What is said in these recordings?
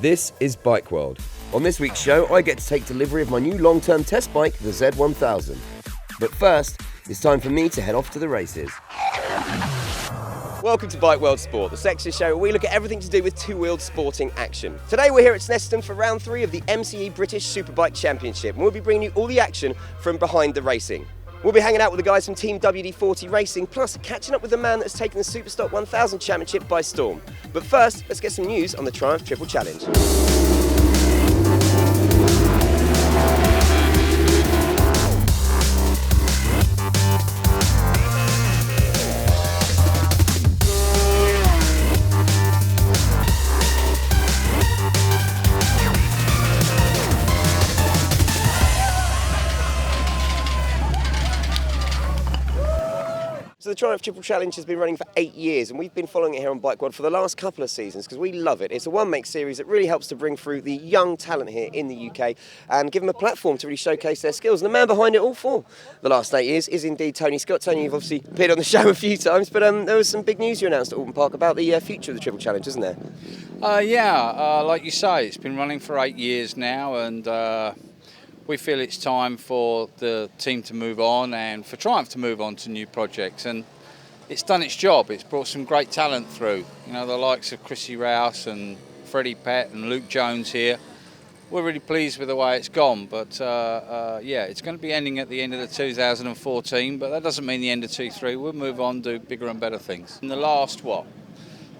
This is Bike World. On this week's show, I get to take delivery of my new long-term test bike, the Z1000. But first, it's time for me to head off to the races. Welcome to Bike World Sport, the section show where we look at everything to do with two-wheeled sporting action. Today we're here at Snetterton for round 3 of the MCE British Superbike Championship, and we'll be bringing you all the action from behind the racing. We'll be hanging out with the guys from Team WD40 Racing, plus catching up with the man that's taken the Superstock 1000 Championship by storm. But first, let's get some news on the Triumph Triple Challenge. So the Triumph Triple Challenge has been running for 8 years, and we've been following it here on Bike World for the last couple of seasons because we love it. It's a one-make series that really helps to bring through the young talent here in the UK and give them a platform to really showcase their skills. And the man behind it all for the last 8 years is indeed Tony Scott. Tony, you've obviously appeared on the show a few times, but there was some big news you announced at Alton Park about the future of the Triple Challenge, isn't there? Like you say, it's been running for 8 years now, and we feel it's time for the team to move on and for Triumph to move on to new projects, and it's done its job. It's brought some great talent through, you know, the likes of Chrissy Rouse and Freddie Pett and Luke Jones here. We're really pleased with the way it's gone, but yeah, it's going to be ending at the end of the 2014, but that doesn't mean the end of T3. We'll move on, do bigger and better things. In the last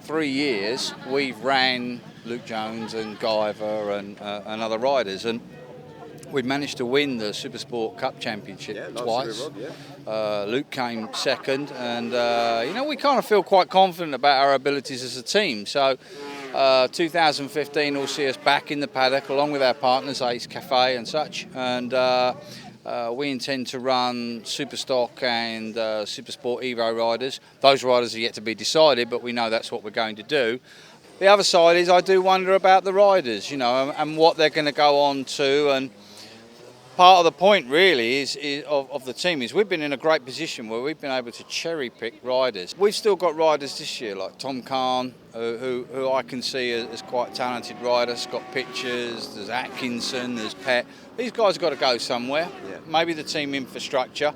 3 years, we've ran Luke Jones and Guyver and other riders, and we managed to win the Supersport Cup Championship twice. Luke came second, and you know, we kind of feel quite confident about our abilities as a team. So 2015 will see us back in the paddock along with our partners Ace Cafe and such, and we intend to run Superstock and Supersport Evo riders. Those riders are yet to be decided, but we know that's what we're going to do. The other side is I do wonder about the riders, you know, and what they're going to go on to, and part of the point really of the team is we've been in a great position where we've been able to cherry pick riders. We've still got riders this year like Tom Khan, who I can see as quite talented riders. Scott Pitchers, there's Atkinson, there's Pett. These guys have got to go somewhere. Yeah. Maybe the team infrastructure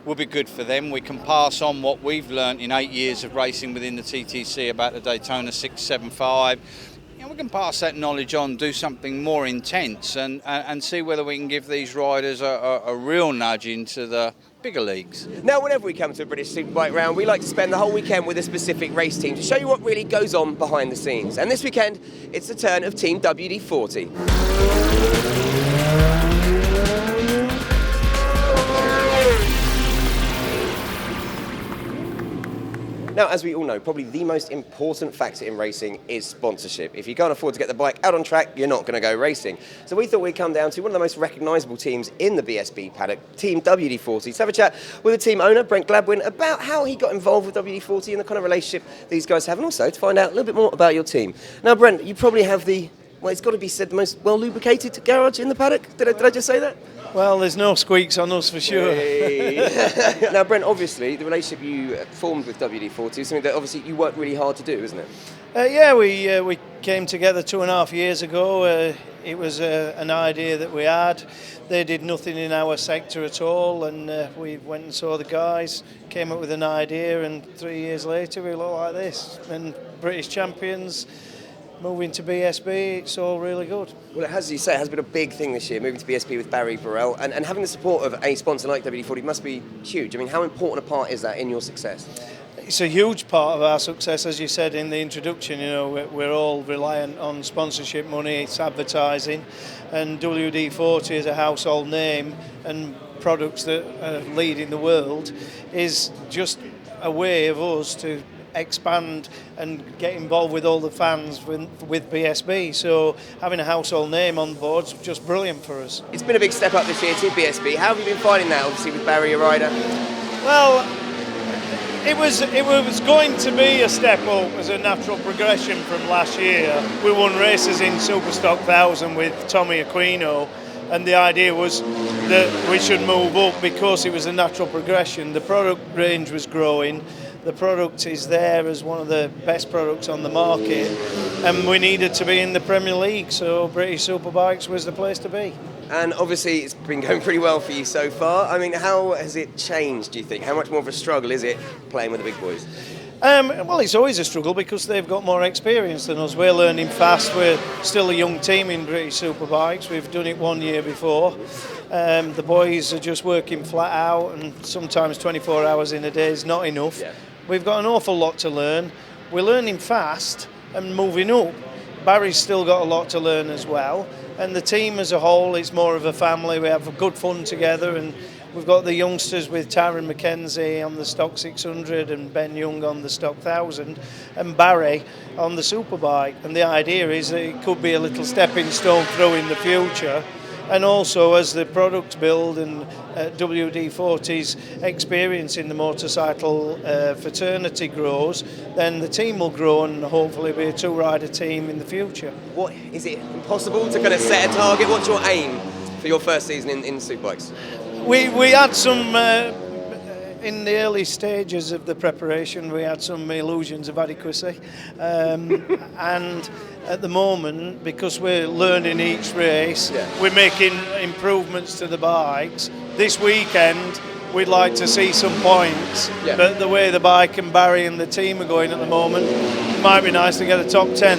will be good for them. We can pass on what we've learnt in 8 years of racing within the TTC about the Daytona 675. We can pass that knowledge on, do something more intense, and see whether we can give these riders a real nudge into the bigger leagues. Now, whenever we come to a British Superbike round, we like to spend the whole weekend with a specific race team to show you what really goes on behind the scenes. And this weekend, it's the turn of Team WD40. Now, as we all know, probably the most important factor in racing is sponsorship. If you can't afford to get the bike out on track, you're not going to go racing. So we thought we'd come down to one of the most recognisable teams in the BSB paddock, Team WD40, to have a chat with the team owner, Brent Gladwin, about how he got involved with WD40 and the kind of relationship these guys have, and also to find out a little bit more about your team. Now, Brent, you probably have it's got to be said, the most well-lubricated garage in the paddock. Did I just say that? Well, there's no squeaks on us for sure. Hey. Now, Brent, obviously, the relationship you formed with WD40 is something that obviously you worked really hard to do, isn't it? Yeah, we came together 2.5 years ago. It was an idea that we had. They did nothing in our sector at all, and we went and saw the guys, came up with an idea, and 3 years later we look like this. And British champions, moving to BSB, it's all really good. Well, as you say, it has been a big thing this year, moving to BSB with Barry Burrell, and having the support of a sponsor like WD40 must be huge. I mean, how important a part is that in your success? It's a huge part of our success, as you said in the introduction. You know, we're all reliant on sponsorship money, it's advertising, and WD40 is a household name, and products that are leading the world is just a way of us to expand and get involved with all the fans with BSB. So having a household name on board is just brilliant for us. It's been a big step up this year to BSB. How have you been finding that, obviously, with Barry, a rider? Well, it was going to be a step up as a natural progression from last year. We won races in Superstock 1000 with Tommy Aquino, and the idea was that we should move up because it was a natural progression. The product range was growing. The product is there as one of the best products on the market, and we needed to be in the Premier League, so British Superbikes was the place to be. And obviously it's been going pretty well for you so far. I mean, how has it changed, do you think? How much more of a struggle is it playing with the big boys? Well, it's always a struggle because they've got more experience than us. We're learning fast. We're still a young team in British Superbikes. We've done it 1 year before. The boys are just working flat out, and sometimes 24 hours in a day is not enough. Yeah. We've got an awful lot to learn. We're learning fast and moving up. Barry's still got a lot to learn as well. And the team as a whole, it's more of a family. We have good fun together, and we've got the youngsters with Tyron McKenzie on the Stock 600 and Ben Young on the Stock 1000 and Barry on the Superbike. And the idea is that it could be a little stepping stone through in the future. And also, as the products build and WD40's experience in the motorcycle fraternity grows, then the team will grow and hopefully be a two-rider team in the future. What is it impossible to kind of set a target? What's your aim for your first season in Superbikes? We had some, in the early stages of the preparation, we had some illusions of adequacy. And at the moment, because we're learning each race, we're making improvements to the bikes. This weekend, we'd like to see some points, but the way the bike and Barry and the team are going at the moment, it might be nice to get a top 10.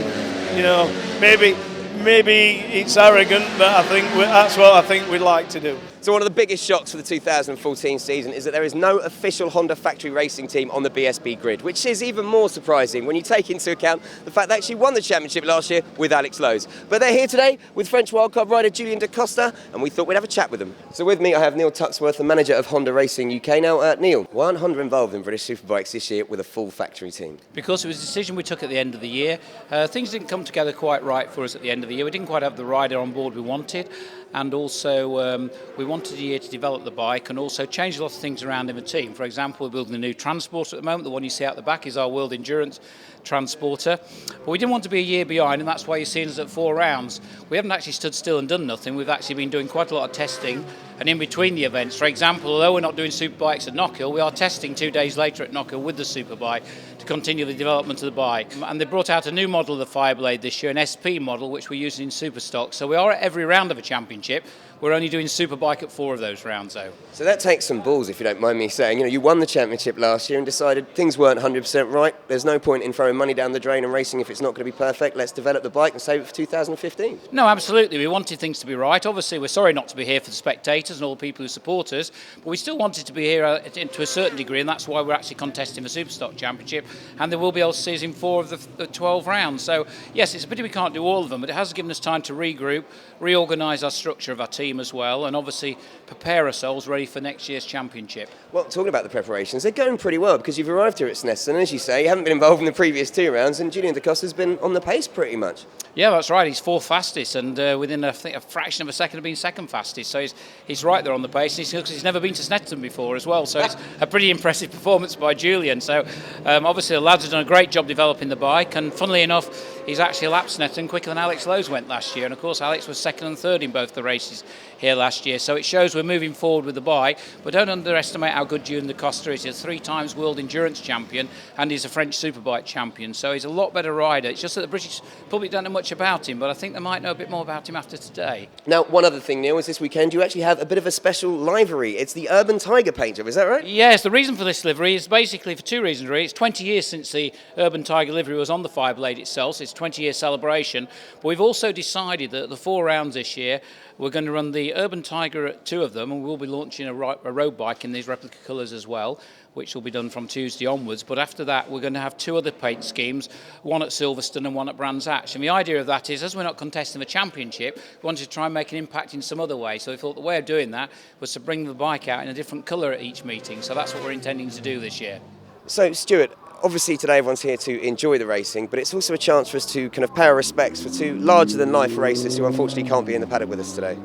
You know, maybe it's arrogant, but I think that's what I think we'd like to do. So one of the biggest shocks for the 2014 season is that there is no official Honda factory racing team on the BSB grid, which is even more surprising when you take into account the fact they actually won the championship last year with Alex Lowe's. But they're here today with French wildcard rider Julien Da Costa, and we thought we'd have a chat with them. So with me I have Neil Tuxworth, the manager of Honda Racing UK. Now, Neil, why aren't Honda involved in British Superbikes this year with a full factory team? Because it was a decision we took at the end of the year. Things didn't come together quite right for us at the end of the year. We didn't quite have the rider on board we wanted, and also we wanted a year to develop the bike and also change a lot of things around in the team. For example, we're building a new transporter at the moment. The one you see out the back is our World Endurance transporter. But we didn't want to be a year behind, and that's why you're seeing us at 4 rounds. We haven't actually stood still and done nothing. We've actually been doing quite a lot of testing, and in between the events, for example, although we're not doing Superbikes at Knockhill, we are testing 2 days later at Knockhill with the Superbike to continue the development of the bike. And they brought out a new model of the Fireblade this year, an SP model, which we're using in Superstock. So we are at every round of a championship. We're only doing Superbike at 4 of those rounds, though. So that takes some balls, if you don't mind me saying. You know, you won the championship last year and decided things weren't 100% right. There's no point in throwing money down the drain and racing if it's not going to be perfect. Let's develop the bike and save it for 2015. No, absolutely. We wanted things to be right. Obviously, we're sorry not to be here for the spectators and all the people who support us, but we still wanted to be here to a certain degree, and that's why we're actually contesting the Superstock Championship, and there will be able to see us in 4 of the 12 rounds. So, yes, it's a pity we can't do all of them, but it has given us time to regroup, reorganise our structure of our team as well, and obviously prepare ourselves ready for next year's championship. Well, talking about the preparations, they're going pretty well because you've arrived here at Snetterton, as you say, you haven't been involved in the previous 2 rounds, and Julien Da Costa's been on the pace pretty much. Yeah, that's right. He's 4th fastest, and within a fraction of a second of being 2nd fastest. So he's right there on the pace. And he's never been to Snetterton before as well. So it's a pretty impressive performance by Julien. So obviously the lads have done a great job developing the bike. And funnily enough, he's actually lapped Snetterton quicker than Alex Lowe's went last year. And of course, Alex was 2nd and 3rd in both the races here last year. So it shows we're moving forward with the bike. But don't underestimate how good Julien Da Costa is. He's a 3 times World Endurance champion, and he's a French Superbike champion. So he's a lot better rider. It's just that the British public don't know much about him, but I think they might know a bit more about him after today. Now, one other thing, Neil, is this weekend you actually have a bit of a special livery. It's the Urban Tiger paint job, is that right? Yes, the reason for this livery is basically for 2 reasons, really. It's 20 years since the Urban Tiger livery was on the Fireblade itself, so it's a 20-year celebration. But we've also decided that at the 4 rounds this year, we're going to run the Urban Tiger at 2 of them, and we'll be launching a road bike in these replica colours as well, which will be done from Tuesday onwards. But after that, we're going to have 2 other paint schemes, one at Silverstone and one at Brands Hatch. And the idea of that is, as we're not contesting the championship, we wanted to try and make an impact in some other way. So we thought the way of doing that was to bring the bike out in a different colour at each meeting. So that's what we're intending to do this year. So, Stuart, obviously today everyone's here to enjoy the racing, but it's also a chance for us to kind of pay our respects for 2 larger-than-life racers who unfortunately can't be in the paddock with us today.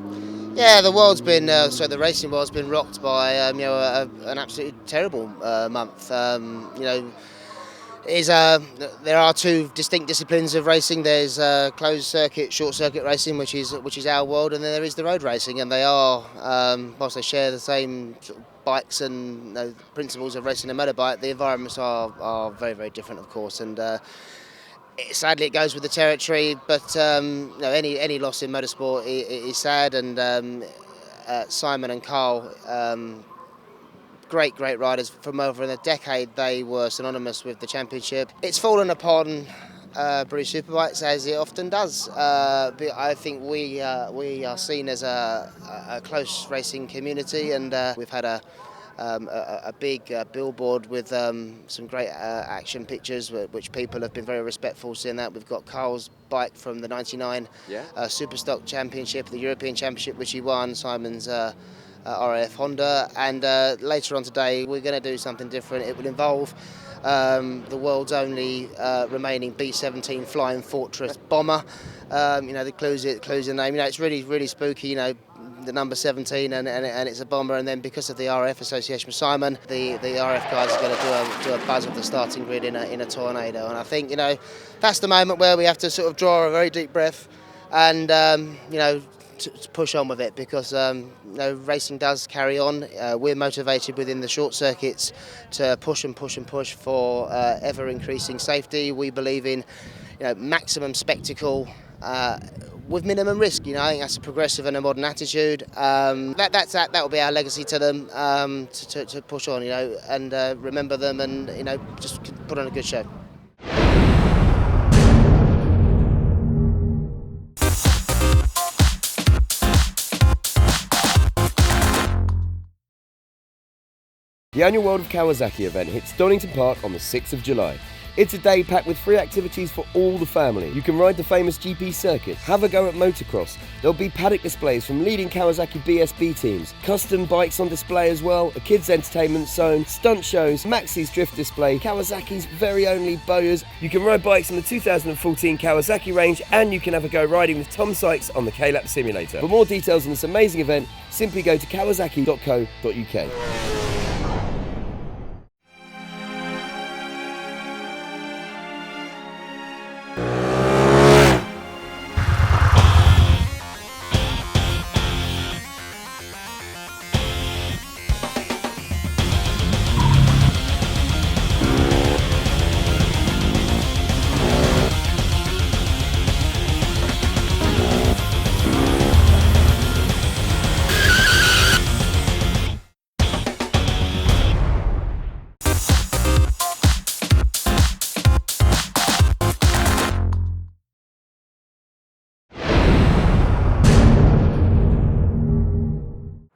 Yeah, the world's been, the racing world's been rocked by, an absolutely terrible month. There are 2 distinct disciplines of racing. There's closed circuit, short circuit racing, which is our world, and then there is the road racing. And they are, whilst they share the same sort of bikes and principles of racing a motorbike, the environments are very, very different, of course. And Sadly, it goes with the territory, but no, any loss in motorsport is sad. And Simon and Carl, great riders. From over in a decade, they were synonymous with the championship. It's fallen upon British Superbikes, as it often does. But I think we are seen as a close racing community, and we've had a big billboard with some great action pictures, which people have been very respectful seeing that. We've got Carl's bike from the '99 Superstock Championship, the European Championship, which he won. Simon's RAF Honda, and later on today we're going to do something different. It will involve the world's only remaining B-17 Flying Fortress bomber. The clues in the name. It's really spooky. The number 17, and it's a bomber. And then because of the RF association with Simon, the RF guys are going to do a buzz of the starting grid in a tornado. And I think that's the moment where we have to sort of draw a very deep breath and to push on with it, because racing does carry on. We're motivated within the short circuits to push for ever increasing safety. We believe in maximum spectacle with minimum risk. I think that's a progressive and a modern attitude. That will be our legacy to them, to push on, and remember them, and just put on a good show. The annual World of Kawasaki event hits Donington Park on the 6th of July. It's a day packed with free activities for all the family. You can ride the famous GP circuit, have a go at motocross. There'll be paddock displays from leading Kawasaki BSB teams, custom bikes on display as well, a kids entertainment zone, stunt shows, Maxi's drift display, Kawasaki's very only bowyers. You can ride bikes on the 2014 Kawasaki range, and you can have a go riding with Tom Sykes on the K-Lap simulator. For more details on this amazing event, simply go to kawasaki.co.uk.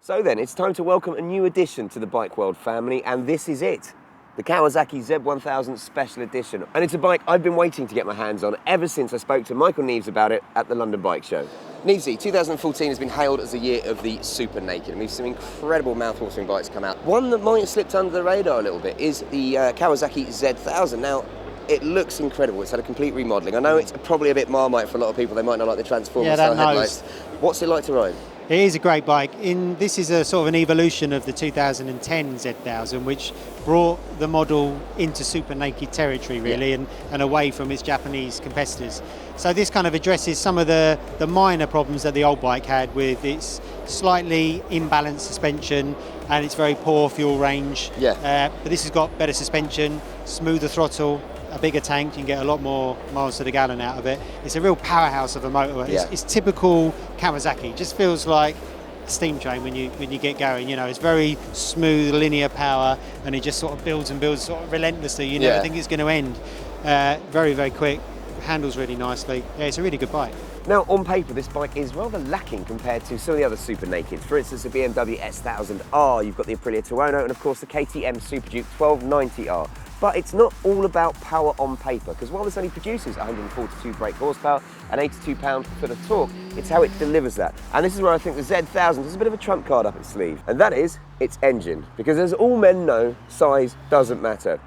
So then, it's time to welcome a new addition to the Bike World family, and this is it. The Kawasaki Z1000 Special Edition. And it's a bike I've been waiting to get my hands on ever since I spoke to Michael Neves about it at the London Bike Show. Nevesy, 2014 has been hailed as the year of the Super Naked, and we've seen some incredible mouth-watering bikes come out. One that might have slipped under the radar a little bit is the Kawasaki Z1000. Now, it looks incredible. It's had a complete remodelling. I know it's probably a bit Marmite for a lot of people. They might not like the Transformer-style headlights. What's it like to ride? It is a great bike. This is a sort of an evolution of the 2010 Z1000, which brought the model into super naked territory, really, and away from its Japanese competitors. So this kind of addresses some of the minor problems that the old bike had with its slightly imbalanced suspension and its very poor fuel range. But this has got better suspension, smoother throttle, a bigger tank. You can get a lot more miles to the gallon out of it. It's a real powerhouse of a motor. It's typical Kawasaki. It just feels like a steam train when you get going. It's very smooth, linear power, and it just sort of builds and builds sort of relentlessly. You never think it's going to end. Very, very quick. Handles really nicely. Yeah, it's a really good bike. Now, on paper, this bike is rather lacking compared to some of the other Super Nakeds. For instance, the BMW S1000R, you've got the Aprilia Tuono, and of course the KTM Super Duke 1290R. But it's not all about power on paper, because while this only produces 142 brake horsepower and 82 pound-foot of torque, it's how it delivers that. And this is where I think the Z1000 is a bit of a trump card up its sleeve, and that is its engine. Because as all men know, size doesn't matter.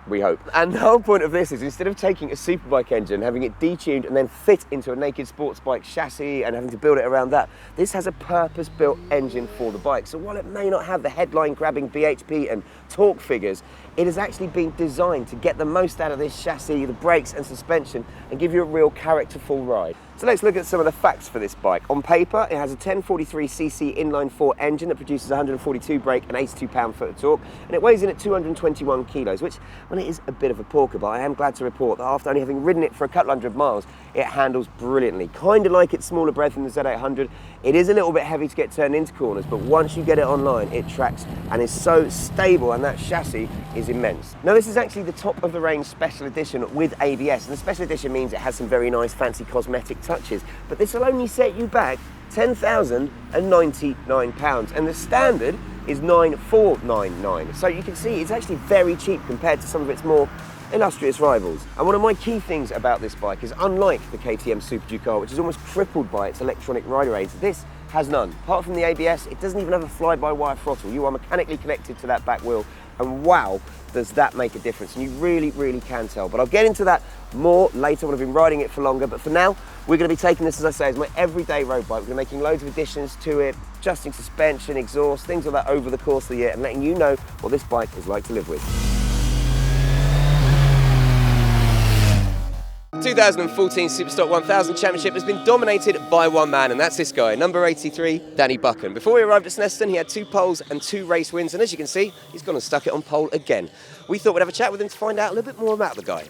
We hope. And the whole point of this is, instead of taking a superbike engine, having it detuned and then fit into a naked sports bike chassis and having to build it around that, this has a purpose-built engine for the bike. So while it may not have the headline-grabbing BHP and torque figures, it has actually been designed to get the most out of this chassis, the brakes and suspension, and give you a real characterful ride. So let's look at some of the facts for this bike. On paper, it has a 1043cc inline-4 engine that produces 142 brake and 82 pound-foot of torque, and it weighs in at 221 kilos, which, well, it is a bit of a porker, but I am glad to report that after only having ridden it for a couple hundred miles, it handles brilliantly. Kind of like its smaller brethren, the Z800. It is a little bit heavy to get turned into corners, but once you get it online, it tracks and is so stable, and that chassis is immense. Now, this is actually the top-of-the-range special edition with ABS, and the special edition means it has some very nice fancy cosmetic touches, but this will only set you back £10,099, and the standard is £9,499. So you can see it's actually very cheap compared to some of its more illustrious rivals. And one of my key things about this bike is, unlike the KTM Super Ducal, which is almost crippled by its electronic rider aids, this has none. Apart from the ABS, it doesn't even have a fly-by-wire throttle. You are mechanically connected to that back wheel, and wow, does that make a difference. And you really, really can tell. But I'll get into that more later when I've been riding it for longer. But for now, we're going to be taking this, as I say, as my everyday road bike. We're going to be making loads of additions to it, adjusting suspension, exhaust, things like that over the course of the year, and letting you know what this bike is like to live with. 2014 Superstock 1000 Championship has been dominated by one man, and that's this guy, number 83, Danny Buchan. Before he arrived at Snetterton, he had 2 poles and 2 race wins, and as you can see, he's gone and stuck it on pole again. We thought we'd have a chat with him to find out a little bit more about the guy.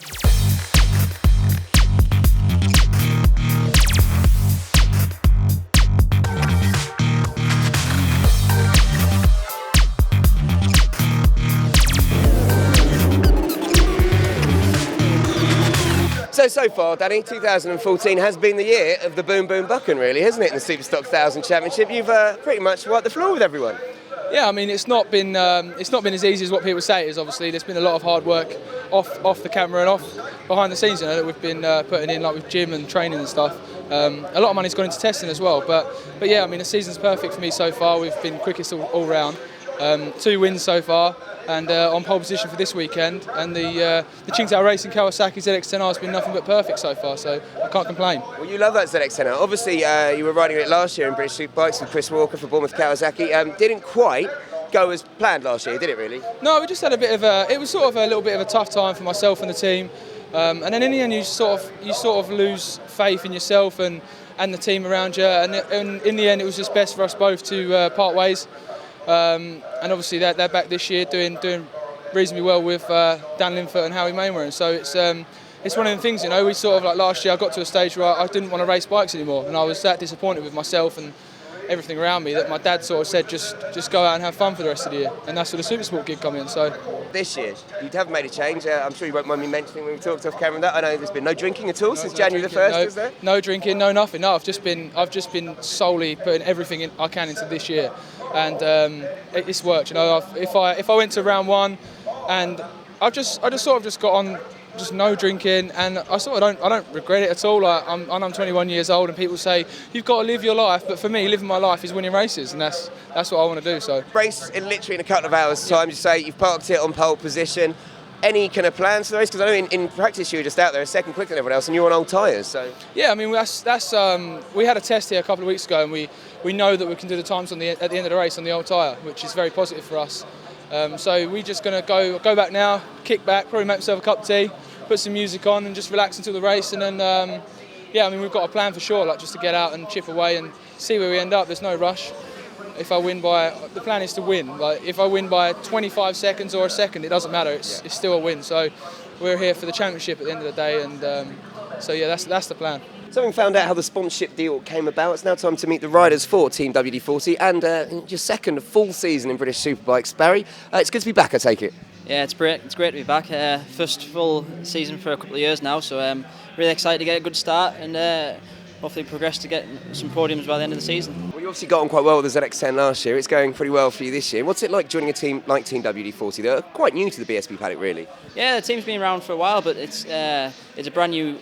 So far, Danny, 2014 has been the year of the Boom Boom Buchan, really, hasn't it, in the Superstock 1000 Championship? You've pretty much wiped the floor with everyone. Yeah, I mean, it's not been as easy as what people say it is. Obviously, there's been a lot of hard work off the camera and off behind the scenes, you know, that we've been putting in, like with gym and training and stuff. A lot of money's gone into testing as well, but yeah, I mean, the season's perfect for me so far. We've been quickest all round. 2 wins so far, and on pole position for this weekend, and the Tsingtao Racing Kawasaki ZX1000 has been nothing but perfect so far, so I can't complain. Well, you love that ZX1000. Obviously, you were riding it last year in British Superbikes with Chris Walker for Bournemouth Kawasaki. Didn't quite go as planned last year, did it really? No, we just had it was sort of a little bit of a tough time for myself and the team, and then in the end you sort of lose faith in yourself and the team around you, and in the end it was just best for us both to part ways. And obviously they're back this year doing reasonably well with Dan Linfoot and Howie Mainwaring. So it's one of the things, you know, we sort of, like last year I got to a stage where I didn't want to race bikes anymore, and I was that disappointed with myself and everything around me that my dad sort of said just go out and have fun for the rest of the year, and that's where the Supersport gig come in. So this year you have made a change. I'm sure you won't mind me mentioning when we talked off camera that I know there's been no drinking at all since January the 1st, is there? No drinking, no nothing. No, I've just been solely putting everything I can into this year, and it's worked. You know, if I went to round 1, and I just sort of got on. Just no drinking, and I don't regret it at all. Like, I'm 21 years old, and people say you've got to live your life, but for me, living my life is winning races, and that's what I want to do. So race in literally in a couple of hours' time. You say you've parked it on pole position. Any kind of plans for the race? Because I know in practice you were just out there a second quicker than everyone else, and you're on old tyres. So yeah, I mean that's we had a test here a couple of weeks ago, and we know that we can do the times at the end of the race on the old tyre, which is very positive for us. So we're just going to go back now, kick back, probably make myself a cup of tea, put some music on and just relax until the race, and then yeah, I mean we've got a plan for sure, like just to get out and chip away and see where we end up. There's no rush. If I win the plan is to win. Like if I win by 25 seconds or a second, it doesn't matter. It's still a win. So we're here for the championship at the end of the day, and so yeah, that's the plan. So having found out how the sponsorship deal came about, it's now time to meet the riders for Team WD40 and your second full season in British Superbikes. Barry, it's good to be back, I take it. Yeah, it's great. It's great to be back. First full season for a couple of years now, so really excited to get a good start and hopefully progress to get some podiums by the end of the season. Well, you obviously got on quite well with the ZX10 last year. It's going pretty well for you this year. What's it like joining a team like Team WD40? They're quite new to the BSB paddock, really. Yeah, the team's been around for a while, but it's a brand new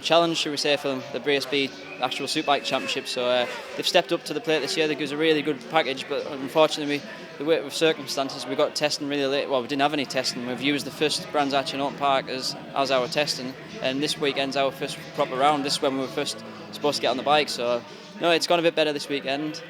challenge, should we say, for the BSB actual Superbike Championship. So they've stepped up to the plate this year. They give us a really good package, but unfortunately, with circumstances, we got testing really late. Well, we didn't have any testing. We've used the first Brands Hatch and Oak Park as our testing, and this weekend's our first proper round. This is when we were first supposed to get on the bike. So no, it's gone a bit better this weekend.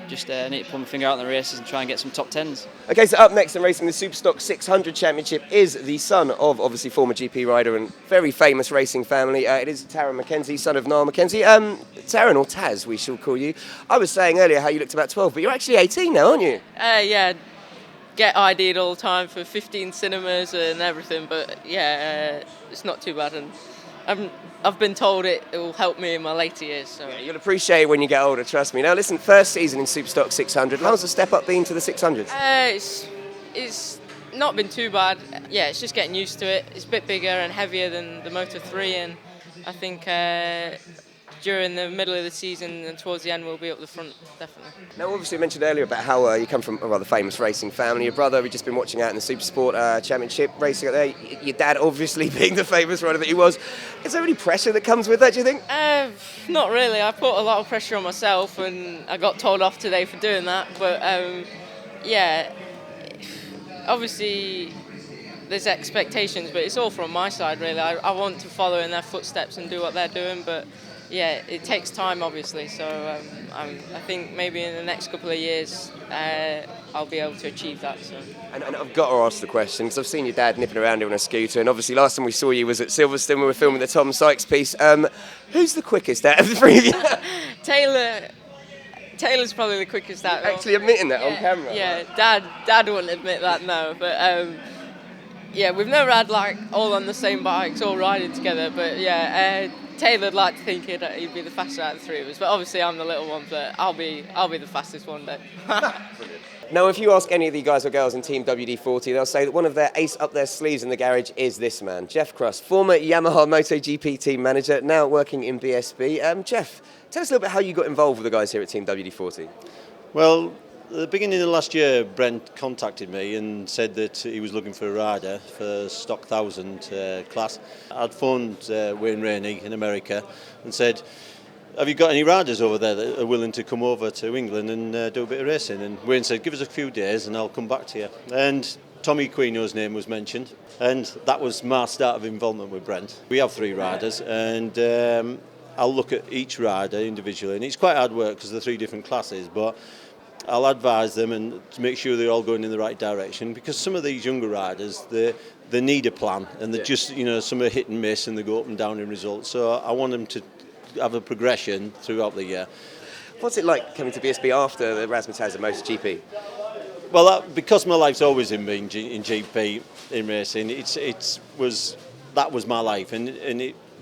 just need to pull my finger out in the races and try and get some top 10s. Okay, so up next in racing the Superstock 600 Championship is the son of obviously former GP rider and very famous racing family. It is Taron McKenzie, son of Niall McKenzie. Taron, or Taz, we shall call you. I was saying earlier how you looked about 12, but you're actually 18 now, aren't you? Yeah, get ID'd all the time for 15 cinemas and everything, but yeah, it's not too bad, and I've been told it will help me in my later years. So yeah, you'll appreciate it when you get older, trust me. Now listen, first season in Superstock 600, how's the step up been to the 600s? It's not been too bad. Yeah, it's just getting used to it. It's a bit bigger and heavier than the Moto 3, and I think during the middle of the season and towards the end we'll be up the front, definitely. Now obviously you mentioned earlier about how you come from a rather famous racing family. Your brother, we've just been watching out in the Supersport Championship racing out there. Your dad obviously being the famous rider that he was. Is there any pressure that comes with that, do you think? Not really. I put a lot of pressure on myself and I got told off today for doing that, but yeah, obviously there's expectations, but it's all from my side really. I want to follow in their footsteps and do what they're doing, but yeah, it takes time obviously, so I think maybe in the next couple of years I'll be able to achieve that. So. And I've got to ask the question, because I've seen your dad nipping around here on a scooter, and obviously last time we saw you was at Silverstone, we were filming the Tom Sykes piece. Who's the quickest out of the three of you? Taylor's probably the quickest out. Actually admitting that on camera? Yeah, Dad wouldn't admit that, no, but yeah, we've never had like all on the same bikes, all riding together, but yeah, Taylor'd like to think he'd be the fastest out of the three of us, but obviously I'm the little one, but I'll be the fastest one day. Now, if you ask any of the guys or girls in Team WD40, they'll say that one of their ace up their sleeves in the garage is this man, Jeff Cross, former Yamaha MotoGP team manager, now working in BSB. Jeff, tell us a little bit how you got involved with the guys here at Team WD40. Well, at the beginning of last year, Brent contacted me and said that he was looking for a rider for Stock 1000 class. I'd phoned Wayne Rainey in America and said, have you got any riders over there that are willing to come over to England and do a bit of racing? And Wayne said, give us a few days and I'll come back to you. And Tommy Quino's name was mentioned, and that was my start of involvement with Brent. We have 3 riders, and I'll look at each rider individually, and it's quite hard work because they're 3 different classes, but I'll advise them and to make sure they're all going in the right direction, because some of these younger riders, they need a plan, and they're just, some are hit and miss and they go up and down in results. So I want them to have a progression throughout the year. What's it like coming to BSB after the Razzmatazz of MotoGP? Well, because my life's always in GP, in racing, that was my life, and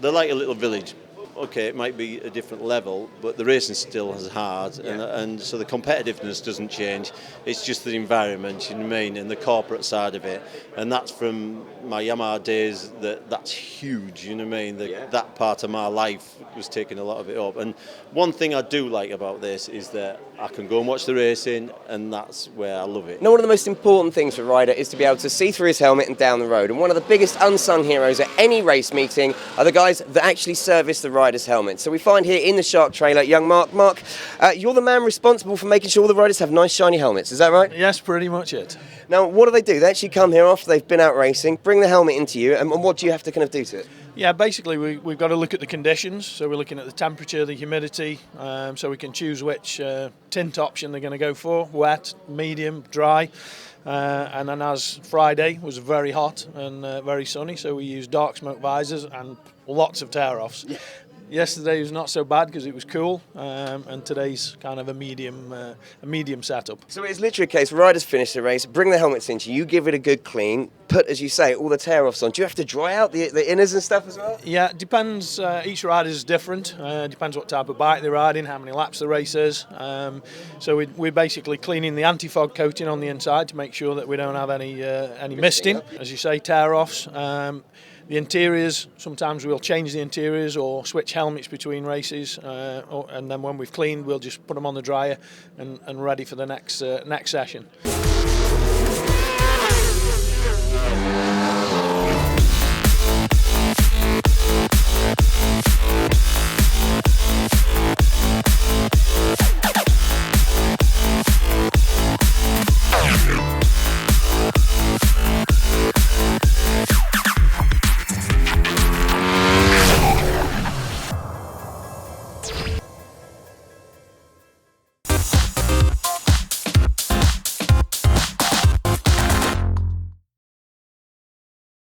they're like a little village. Okay, it might be a different level, but the racing still is hard, and so the competitiveness doesn't change. It's just the environment, you know what I mean, and the corporate side of it, and that's from my Yamaha days. That's huge, you know what I mean. That part of my life was taking a lot of it up. And one thing I do like about this is that I can go and watch the racing, and that's where I love it. Now, one of the most important things for a rider is to be able to see through his helmet and down the road. And one of the biggest unsung heroes at any race meeting are the guys that actually service the rider's helmet. So we find here in the Shark trailer, young Mark. Mark, you're the man responsible for making sure all the riders have nice shiny helmets. Is that right? Yes, pretty much it. Now, what do? They actually come here after they've been out racing, bring the helmet into you, and what do you have to kind of do to it? Yeah, basically we've got to look at the conditions. So we're looking at the temperature, the humidity, so we can choose which tint option they're going to go for, wet, medium, dry. And then as Friday was very hot and very sunny, so we used dark smoke visors and lots of tear-offs. Yeah. Yesterday was not so bad because it was cool, and today's kind of a medium setup. So it's literally a case, riders finish the race, bring the helmets into you, give it a good clean, put, as you say, all the tear-offs on. Do you have to dry out the inners and stuff as well? Yeah, it depends. Each rider is different. Depends what type of bike they're riding, how many laps the race is. So we're basically cleaning the anti-fog coating on the inside to make sure that we don't have any misting, as you say, tear-offs. The interiors, sometimes we'll change the interiors or switch helmets between races, and then when we've cleaned, we'll just put them on the dryer and ready for the next session.